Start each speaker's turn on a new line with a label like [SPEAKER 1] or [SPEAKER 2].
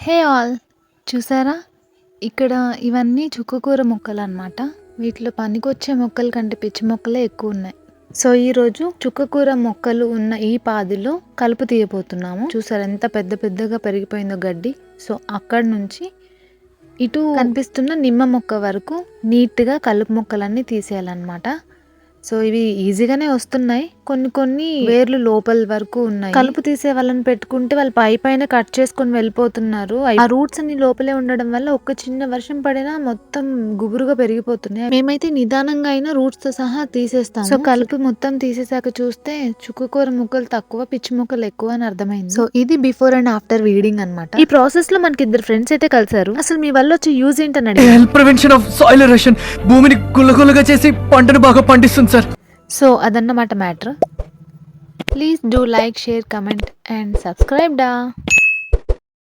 [SPEAKER 1] Hey all! చూసారా? ఇక్కడ ఇవన్నీ చుక్కకూర మొక్కలనమాట. వీటిలో పనికొచ్చే మొక్కల కంటే పిచ్చి మొక్కలే ఎక్కువున్నాయి. సో, ఈరోజు చుక్కకూర మొక్కలు ఉన్న ఈ పాదిలో కలుపు తీయబోతున్నాము. చూసారా ఎంత పెద్ద పెద్దగా పెరిగిపోయిందో గడ్డి. సో, అక్కడి నుంచి ఇటు కనిపిస్తున్న నిమ్మ మొక్క వరకు నీట్‌గా కలుపు మొక్కలన్నీ తీసేయాలనమాట. సో, ఇవి ఈజీగానే వస్తున్నాయి. కొన్ని వేర్లు లోపల వరకు ఉన్నాయి. కలుపు తీసే వాళ్ళని పెట్టుకుంటే వాళ్ళు పైన కట్ చేసుకొని వెళ్ళిపోతున్నారు. ఆ రూట్స్ అన్ని లోపలే ఉండడం వల్ల ఒక్క చిన్న వర్షం పడినా మొత్తం గుబురుగా పెరిగిపోతున్నాయి. మేమైతే నిదానంగా అయినా రూట్స్ తో సహా తీసేస్తాము. సో, కలుపు మొత్తం తీసేసాక చూస్తే చుక్కకూర మొక్కలు తక్కువ, పిచ్చి మొక్కలు ఎక్కువ అని అర్థమైంది. సో, ఇది బిఫోర్ అండ్ ఆఫ్టర్ వీడింగ్ అనమాట. ఈ ప్రాసెస్ లో మనకి ఇద్దరు ఫ్రెండ్స్ అయితే కలిసారు. అసలు మీ వల్ల వచ్చే యూజ్ ఏంటని అడిగారు.
[SPEAKER 2] ప్రివెన్షన్ ఆఫ్ సాయిల్ ఎరోషన్, భూమిని గుల్లగుల్లగా చేసి పంటను బాగా పండిస్తుంది సార్.
[SPEAKER 1] సో, అదన్నమాట matter. Please do like, share, comment and subscribe డా.